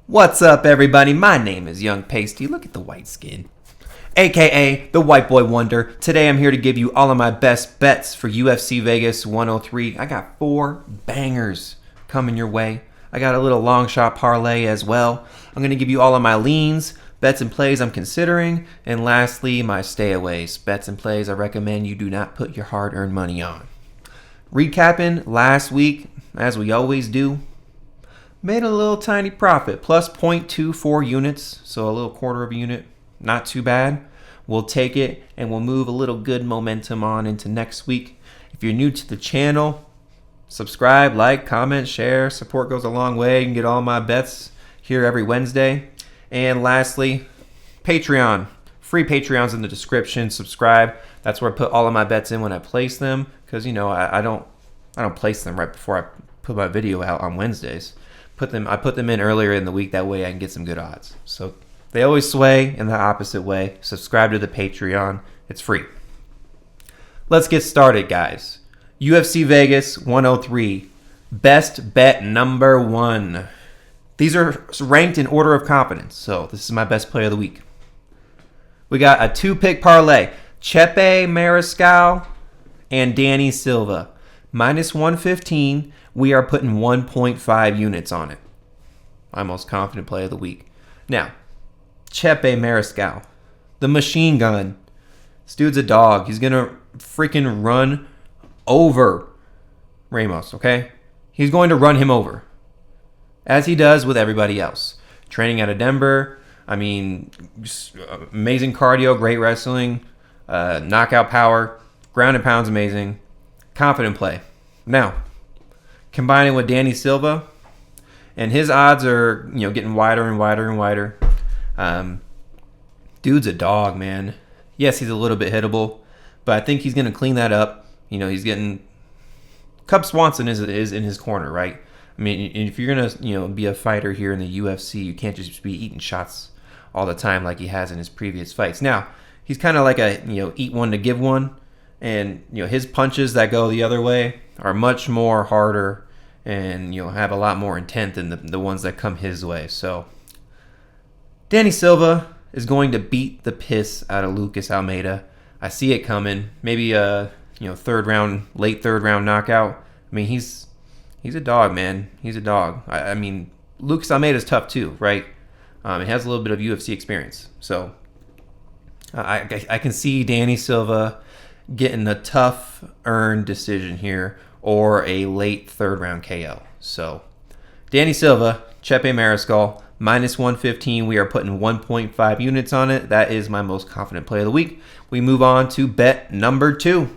What's up, everybody? My name is Young Pasty. Look at the white skin. AKA the White Boy Wonder. Today I'm here to give you all of my best bets for UFC Vegas 103. I got 4 bangers coming your way. I got a little Longshot Parlay as well. I'm going to give you all of my leans, bets and plays I'm considering, and lastly, my stayaways, bets and plays I recommend you do not put your hard-earned money on. Recapping last week, as we always do, made a little tiny profit, plus 0.24 units, so a little quarter of a unit. Not too bad. We'll take it, and we'll move a little good momentum on into next week. If you're new to the channel, subscribe, like, comment, share. Support goes a long way. You can get all my bets here every Wednesday. And lastly, Patreon. Free Patreon's in the description. Subscribe. That's where I put all of my bets in when I place them, because I don't place them right before I put my video out on Wednesdays. I put them in earlier in the week. That way I can get some good odds. So they always sway in the opposite way. Subscribe to the Patreon. It's free. Let's get started, guys. UFC Vegas 103. Best bet number 1. These are ranked in order of confidence. So this is my best play of the week. We got a 2-pick parlay. Chepe, Mariscal, and Danny Silva. Minus 115. We are putting 1.5 units on it. My most confident play of the week. Now, Chepe Mariscal, the machine gun. This dude's a dog. He's going to freaking run over Ramos, okay? He's going to run him over, as he does with everybody else. Training out of Denver. I mean, amazing cardio, great wrestling, knockout power, ground and pound's amazing. Confident play. Now, combining with Danny Silva, and his odds are getting wider and wider and wider. Dude's a dog, man. Yes, he's a little bit hittable, but I think he's going to clean that up. He's getting Cub Swanson is in his corner, right? I mean, if you're going to be a fighter here in the UFC, you can't just be eating shots all the time like he has in his previous fights. Now, he's kind of like a eat one to give one, and his punches that go the other way are much more harder and have a lot more intent than the ones that come his way. So Danny Silva is going to beat the piss out of Lucas Almeida. I see it coming. Maybe a late third round knockout. I mean, he's a dog, man. He's a dog. I mean, Lucas Almeida's tough too, right? He has a little bit of UFC experience, so I can see Danny Silva getting a tough earned decision here or a late third round KO. So Danny Silva, Chepe Mariscal, minus 115. We are putting 1.5 units on it. That is my most confident play of the week. We move on to bet number 2.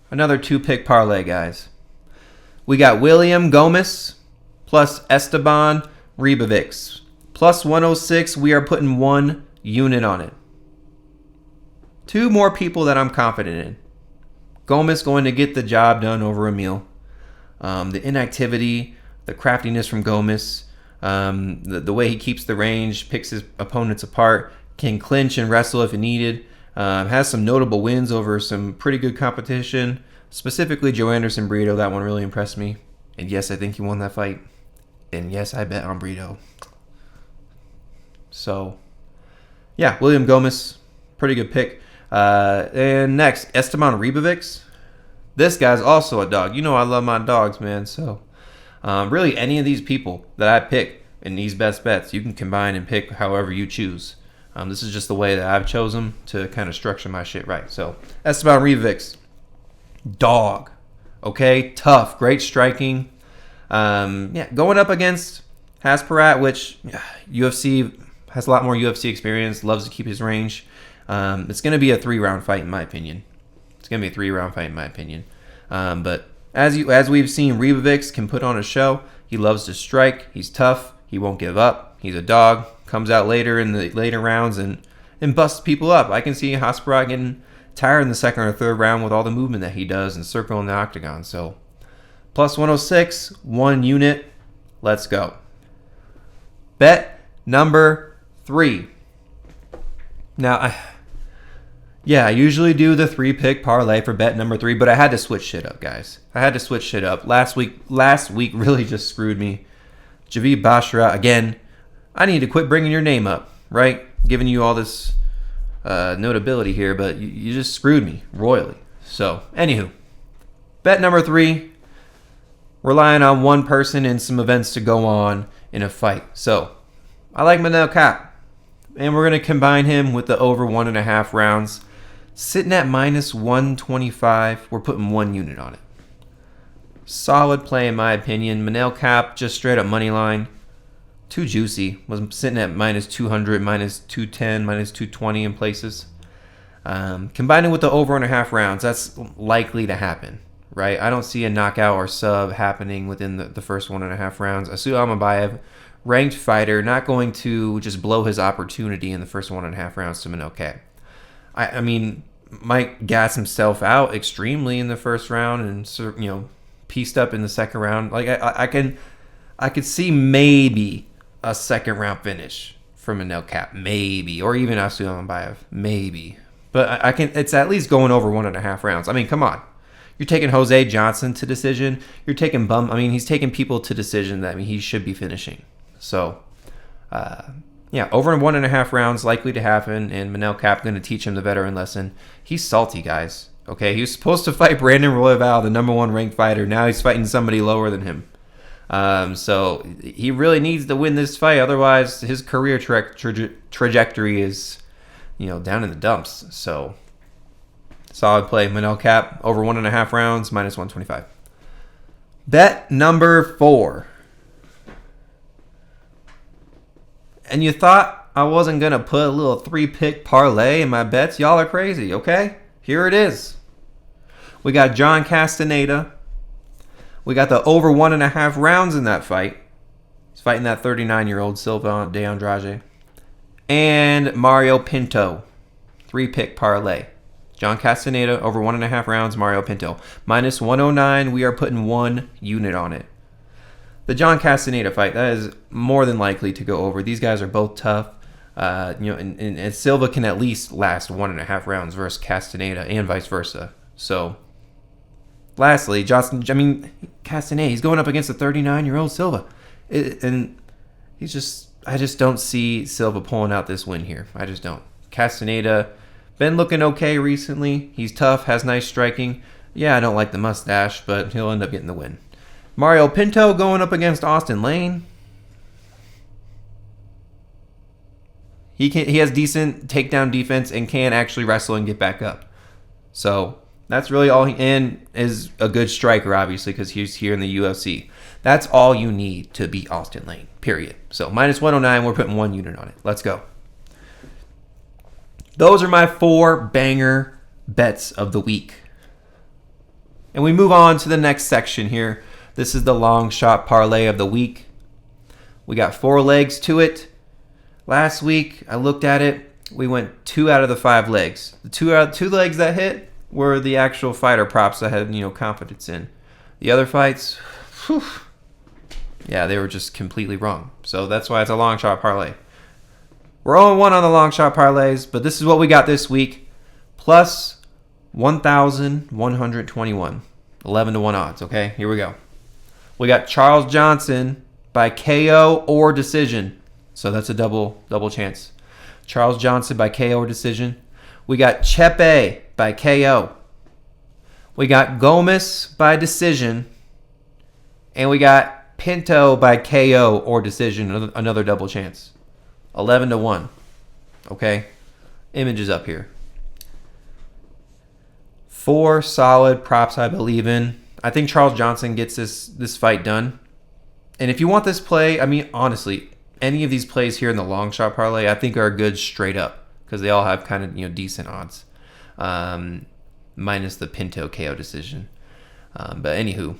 Another 2-pick parlay, guys. We got William Gomis plus Esteban Ribovics. Plus 106. We are putting 1 unit on it. 2 more people that I'm confident in. Gomis going to get the job done over Amil. The inactivity, the craftiness from Gomis, the way he keeps the range, picks his opponents apart, can clinch and wrestle if needed, has some notable wins over some pretty good competition, specifically Joe Anderson Brito. That one really impressed me. And yes, I think he won that fight. And yes, I bet on Brito. So, yeah, William Gomis, pretty good pick. And next, Esteban Ribovics. This guy's also a dog. I love my dogs, man. So, really, any of these people that I pick in these best bets, you can combine and pick however you choose. This is just the way that I've chosen to kind of structure my shit right. So, Esteban Ribovics, dog. Okay, tough, great striking. Going up against Haqparast, which UFC has a lot more UFC experience, loves to keep his range. It's going to be a 3-round fight, in my opinion. But as we've seen, Ribovics can put on a show. He loves to strike. He's tough. He won't give up. He's a dog. Comes out later in the later rounds and busts people up. I can see Haqparast getting tired in the second or third round with all the movement that he does and circling the octagon. So plus 106, 1 unit. Let's go. Bet number 3. Now, I usually do the 3-pick parlay for bet number 3, but I had to switch shit up, guys. Last week really just screwed me. Javid Bashra, again, I need to quit bringing your name up, right? Giving you all this notability here, but you just screwed me royally. So, anywho, bet number 3, relying on one person and some events to go on in a fight. So, I like Manel Kape, and we're going to combine him with the over 1.5 rounds. Sitting at minus 125, we're putting 1 unit on it. Solid play in my opinion. Manel Kape, just straight up money line. Too juicy. Was sitting at minus 200, minus 210, minus 220 in places. Combining with the over 1.5 rounds, that's likely to happen, right? I don't see a knockout or sub happening within the first 1.5 rounds. Asu Almabayev, ranked fighter, not going to just blow his opportunity in the first 1.5 rounds to Manel Kape. I mean, might gas himself out extremely in the first round and, pieced up in the second round. Like I could see maybe a second round finish from Manel Kape, maybe, or even Asu Almabayev, maybe. But it's at least going over 1.5 rounds. I mean, come on. You're taking Jose Johnson to decision. You're taking he's taking people to decision that he should be finishing. So, over 1.5 rounds likely to happen, and Manel Kape going to teach him the veteran lesson. He's salty, guys. Okay, he was supposed to fight Brandon Royval, the number 1 ranked fighter. Now he's fighting somebody lower than him. So he really needs to win this fight. Otherwise, his career trajectory is, down in the dumps. So solid play. Manel Kape over 1.5 rounds, minus 125. Bet number 4. And you thought I wasn't going to put a little 3-pick parlay in my bets? Y'all are crazy, okay? Here it is. We got John Castaneda. We got the over 1.5 rounds in that fight. He's fighting that 39-year-old Silva de Andrade. And Mario Pinto. 3-pick parlay. John Castaneda over 1.5 rounds. Mario Pinto. Minus 109. We are putting 1 unit on it. The John Castaneda fight, that is more than likely to go over. These guys are both tough. And Silva can at least last 1.5 rounds versus Castaneda and vice versa. So, lastly, Castaneda, he's going up against a 39-year-old Silva. I just don't see Silva pulling out this win here. I just don't. Castaneda, been looking okay recently. He's tough, has nice striking. Yeah, I don't like the mustache, but he'll end up getting the win. Mario Pinto going up against Austen Lane. He has decent takedown defense and can actually wrestle and get back up. So that's really all and is a good striker, obviously, because he's here in the UFC. That's all you need to beat Austen Lane, period. So minus 109, we're putting 1 unit on it. Let's go. Those are my 4 banger bets of the week. And we move on to the next section here. This is the long shot parlay of the week. We got 4 legs to it. Last week, I looked at it. We went 2 out of the 5 legs. The 2 legs that hit were the actual fighter props I had, confidence in. The other fights, they were just completely wrong. So that's why it's a long shot parlay. We're 0-1 on the long shot parlays, but this is what we got this week. Plus 1,121. 11-1 odds, okay? Here we go. We got Charles Johnson by KO or decision. So that's a double chance. Charles Johnson by KO or decision. We got Chepe by KO. We got Gomis by decision. And we got Pinto by KO or decision. Another double chance. 11-1. Okay? Images up here. 4 solid props I believe in. I think Charles Johnson gets this fight done. And if you want this play, honestly, any of these plays here in the long shot parlay, I think are good straight up because they all have kind of decent odds, minus the Pinto KO decision. But anywho,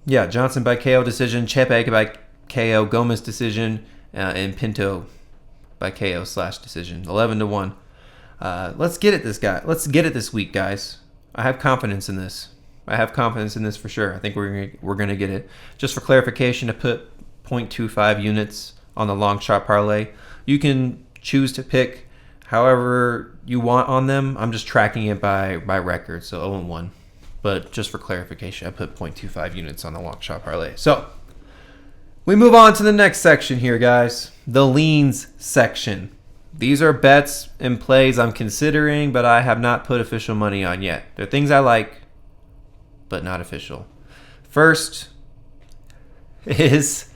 Johnson by KO decision, Chepe by KO, Gomis decision, and Pinto by KO / decision. 11-1. Let's get it this week, guys. I have confidence in this. For sure. I think we're gonna get it. Just for clarification, to put 0.25 units on the long shot parlay. You can choose to pick however you want on them. I'm just tracking it by record, so , but just for clarification, I put 0.25 units on the long shot parlay. So We move on to the next section here, guys. The leans section. These are bets and plays I'm considering, but I have not put official money on yet. They're things I like, but not official. First is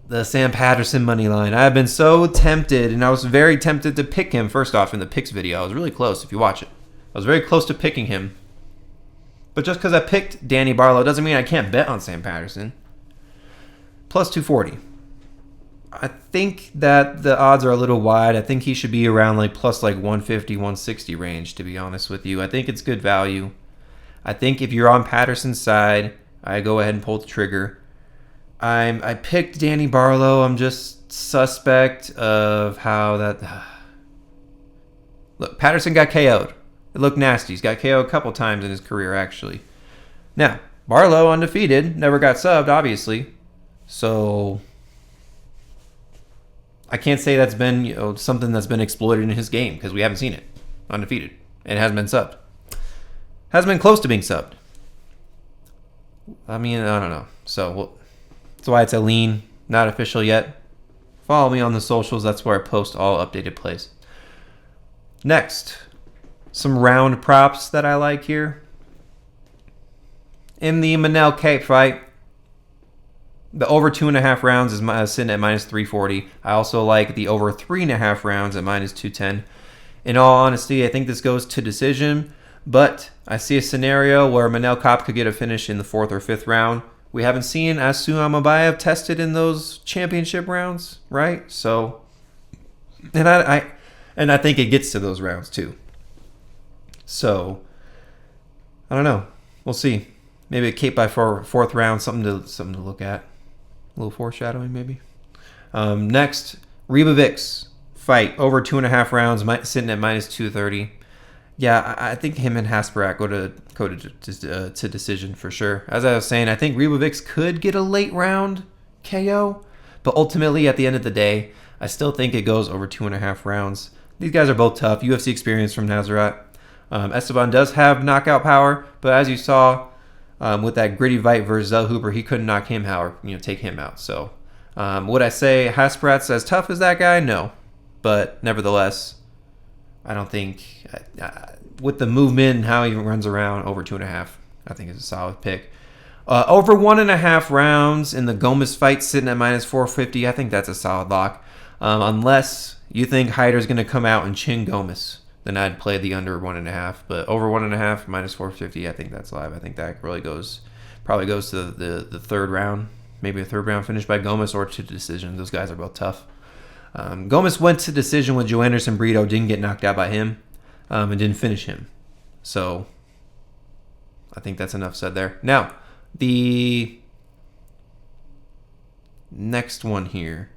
the Sam Patterson money line. I have been so tempted, and I was very tempted to pick him first off in the picks video. I was really close if you watch it. I was very close to picking him. But just because I picked Danny Barlow doesn't mean I can't bet on Sam Patterson. Plus 240. I think that the odds are a little wide. I think he should be around plus 150, 160 range, to be honest with you. I think it's good value. I think if you're on Patterson's side, I go ahead and pull the trigger. I picked Danny Barlow. I'm just suspect of how that... Look, Patterson got KO'd. It looked nasty. He's got KO'd a couple times in his career, actually. Now, Barlow, undefeated, never got subbed, obviously. So I can't say that's been something that's been exploited in his game because we haven't seen it. Undefeated. And it hasn't been subbed. Hasn't been close to being subbed. I mean, I don't know. So that's why it's a lean, not official yet. Follow me on the socials. That's where I post all updated plays. Next, some round props that I like here. In the Manel Kape fight, the over 2.5 rounds is sitting at minus 340. I also like the over 3.5 rounds at minus 210. In all honesty, I think this goes to decision, but I see a scenario where Manel Kape could get a finish in the 4th or 5th round. We haven't seen Almabayev tested in those championship rounds, right? So, and I think it gets to those rounds too. So, I don't know. We'll see. Maybe a Kape by 4th round, something to look at. A little foreshadowing, maybe. Next, Ribovics fight over 2.5 rounds, sitting at minus 230. Yeah, I think him and Haqparast go to decision for sure. As I was saying, I think Ribovics could get a late round KO, but ultimately, at the end of the day, I still think it goes over 2.5 rounds. These guys are both tough. UFC experience from Nasrat. Esteban does have knockout power, but as you saw with that gritty fight versus Zell Hooper, he couldn't knock him out or take him out. So would I say Haqparast as tough as that guy? No, but nevertheless, I don't think with the movement and how he runs around, over 2.5, I think is a solid pick. Over 1.5 rounds in the Gomis fight, sitting at minus 450. I think that's a solid lock, unless you think Hyder's going to come out and chin Gomis. Then I'd play the under 1.5. But over 1.5, minus 450, I think that's live. I think that really probably goes to the 3rd round. Maybe a 3rd round finish by Gomis or to decision. Those guys are both tough. Gomis went to decision with Joe Anderson Brito, didn't get knocked out by him, and didn't finish him. So I think that's enough said there. Now, the next one here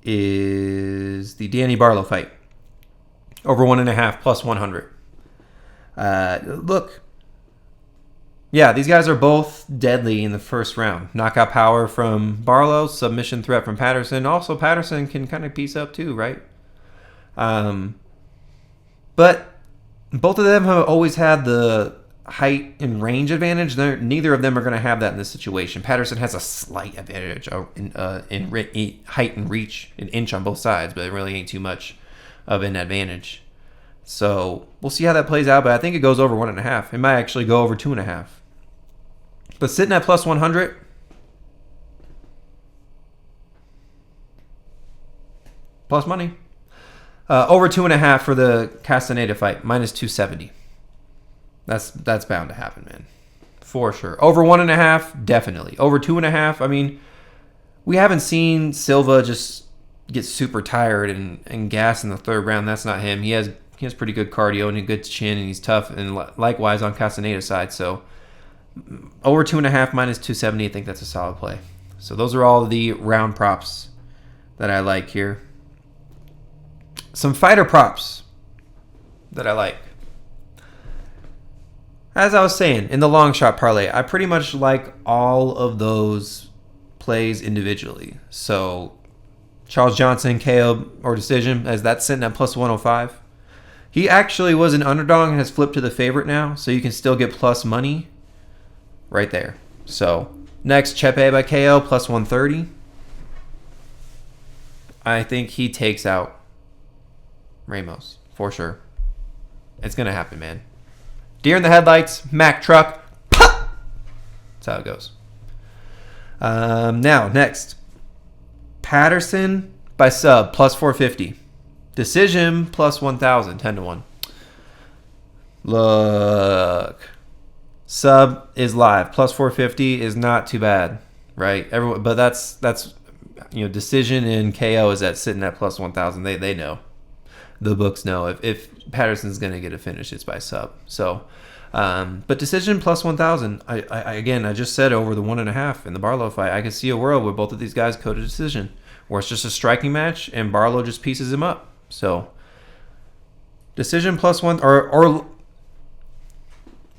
is the Danny Barlow fight. Over 1.5 plus 100. Look. Yeah, these guys are both deadly in the first round. Knockout power from Barlow, submission threat from Patterson. Also, Patterson can kind of piece up too, right? But both of them have always had the height and range advantage. Neither of them are going to have that in this situation. Patterson has a slight advantage in height and reach, an inch on both sides, but it really ain't too much of an advantage. So we'll see how that plays out, but I think it goes over 1.5. It might actually go over 2.5. But sitting at plus 100, plus money. Over 2.5 for the Castaneda fight, minus 270. That's bound to happen, man. For sure. Over 1.5, definitely. Over 2.5, I mean, we haven't seen Silva just get super tired and gas in the 3rd round. That's not him. He has pretty good cardio and a good chin, and he's tough. And likewise on Castaneda's side. So over 2.5 minus 270, I think that's a solid play. So those are all the round props that I like here. Some fighter props that I like. As I was saying, in the Longshot Parlay, I pretty much like all of those plays individually. So Charles Johnson, KO or decision, as that's sitting at plus 105. He actually was an underdog and has flipped to the favorite now, so you can still get plus money right there. So Next, Chepe by KO, plus 130. I think he takes out Ramos, for sure. It's going to happen, man. Deer in the headlights, Mack truck, pop! That's how it goes. Now, next. Patterson by sub, plus 450. Decision, plus 1,000, 10-1. Look. Sub is live. Plus 450 is not too bad, right? Everyone, but that's decision and KO is sitting at plus 1,000. They know. The books know. If Patterson's going to get a finish, it's by sub. So, but decision plus 1,000. I just said over the 1.5 in the Barlow fight, I could see a world where both of these guys go to decision, where it's just a striking match and Barlow just pieces him up. So, decision plus 1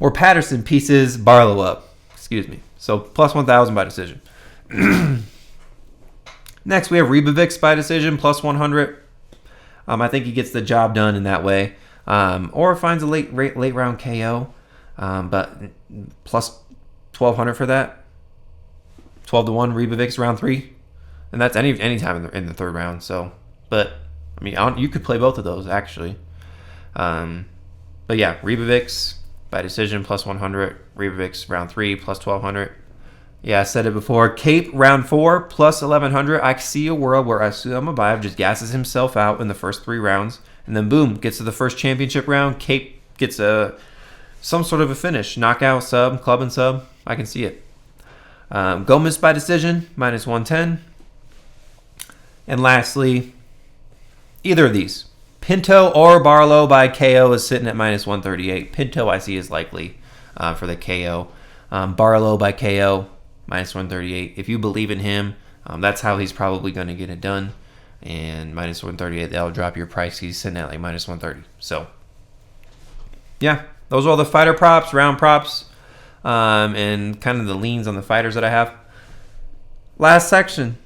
or Patterson pieces Barlow up. Excuse me. So plus 1,000 by decision. Next, we have Ribovics by decision, plus 100. I think he gets the job done in that way. Or finds a late round KO. But plus 1,200 for that. 12-1 Ribovics round 3. And that's any time in the third round. So, but I mean, you could play both of those actually. But yeah, Ribovics by decision, plus 100. Ribovics round 3, plus 1,200. Yeah, I said it before. Kape round 4, plus 1,100. I see a world where Almabayev just gasses himself out in the first 3 rounds, and then boom, gets to the first championship round. Kape gets some sort of a finish, knockout, sub, club and sub. I can see it. Gomis by decision, minus 110. And lastly, either of these. Pinto or Barlow by KO is sitting at minus 138. Pinto I see is likely for the KO. Barlow by KO, minus 138. If you believe in him, that's how he's probably going to get it done. And minus 138, that'll drop your price. He's sitting at like minus 130. So, yeah, those are all the fighter props, round props, and kind of the leans on the fighters that I have. Last section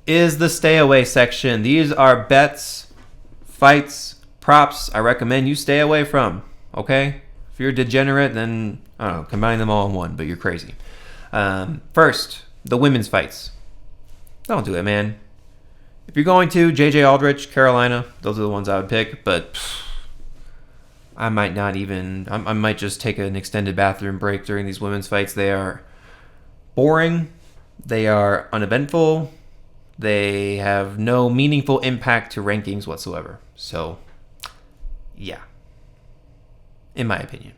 is the stay away section. These are bets, fights, props I recommend you stay away from, okay? If you're a degenerate, then, I don't know, combine them all in one, but you're crazy. First, the women's fights. Don't do it, man. If you're going to, JJ Aldrich, Carolina, those are the ones I would pick, but I might not even, I might just take an extended bathroom break during these women's fights. They are boring. They are uneventful. They have no meaningful impact to rankings whatsoever. So, yeah. In my opinion.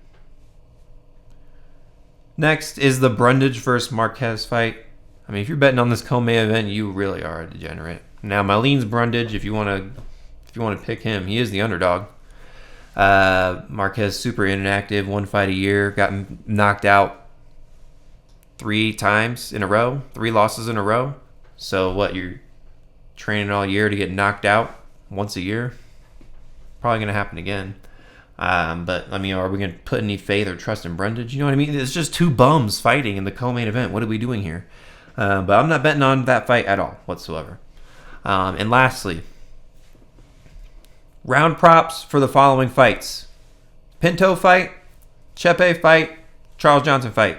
Next is the Brundage versus Marquez fight. I mean, if you're betting on this co-main event, you really are a degenerate. Now, my lean's Brundage. If you want to pick him, he is the underdog. Marquez super inactive, 1 fight a year, gotten knocked out 3 times in a row, 3 losses in a row. So what, you're training all year to get knocked out once a year? Probably going to happen again. But, I mean, are we going to put any faith or trust in Brundage? You know what I mean? It's just 2 bums fighting in the co-main event. What are we doing here? But I'm not betting on that fight at all whatsoever. And lastly, round props for the following fights. Pinto fight, Chepe fight, Charles Johnson fight.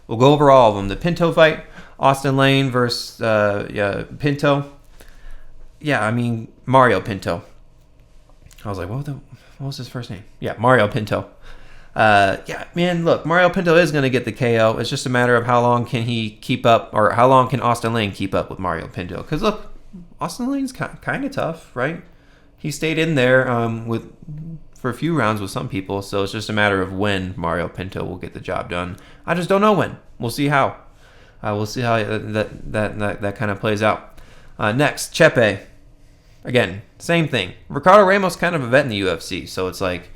We'll go over all of them. The Pinto fight, Austen Lane versus Pinto. Yeah, I mean, Mario Pinto. I was like, what was his first name? Yeah, Mario Pinto. Yeah, man, look, Mario Pinto is going to get the KO. It's just a matter of how long can he keep up, or how long can Austen Lane keep up with Mario Pinto? Because, look, Austen Lane's kind of tough, right? He stayed in there for a few rounds with some people, so it's just a matter of when Mario Pinto will get the job done. I just don't know when. We'll see how. We'll see how that kind of plays out. Next, Chepe. Again, same thing. Ricardo Ramos kind of a vet in the UFC, so it's like,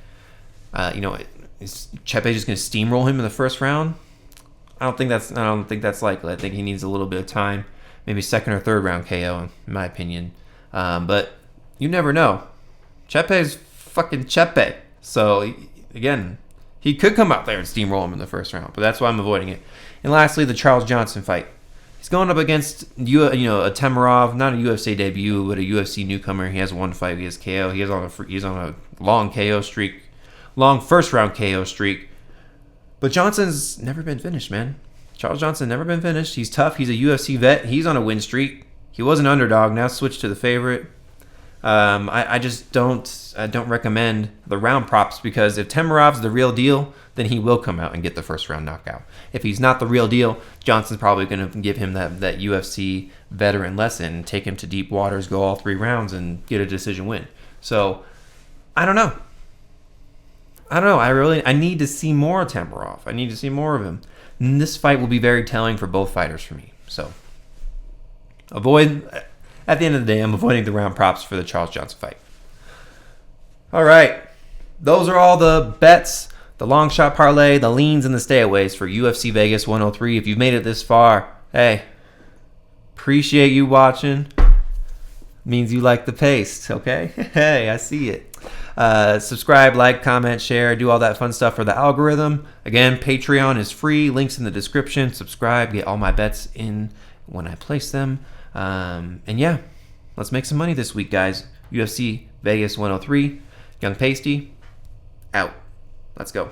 is Chepe just going to steamroll him in the first round? I don't think that's likely. I think he needs a little bit of time, maybe second or third round KO, in my opinion. But you never know. Chepe's fucking Chepe. So again, he could come out there and steamroll him in the first round, but that's why I'm avoiding it. And lastly, the Charles Johnson fight. He's going up against a Temerov, not a UFC debut, but a UFC newcomer. He has 1 fight. He has KO. He's on a long KO streak, long first round KO streak. But Johnson's never been finished, man. Charles Johnson never been finished. He's tough. He's a UFC vet. He's on a win streak. He was an underdog. Now switched to the favorite. I just don't recommend the round props because if Temirov's the real deal, then he will come out and get the first round knockout. If he's not the real deal, Johnson's probably going to give him that UFC veteran lesson, take him to deep waters, go all 3 rounds, and get a decision win. So, I don't know. I need to see more of Temirov. I need to see more of him. And this fight will be very telling for both fighters for me. So, at the end of the day, I'm avoiding the round props for the Charles Johnson fight. All right. Those are all the bets, the long shot parlay, the leans, and the stayaways for UFC Vegas 103. If you've made it this far, hey, appreciate you watching. Means you like the paste, okay? Hey, I see it. Subscribe, like, comment, share, do all that fun stuff for the algorithm. Again, Patreon is free. Links in the description. Subscribe. Get all my bets in when I place them. And yeah, let's make some money this week, guys. UFC Vegas 103. Young Pasty, out. Let's go.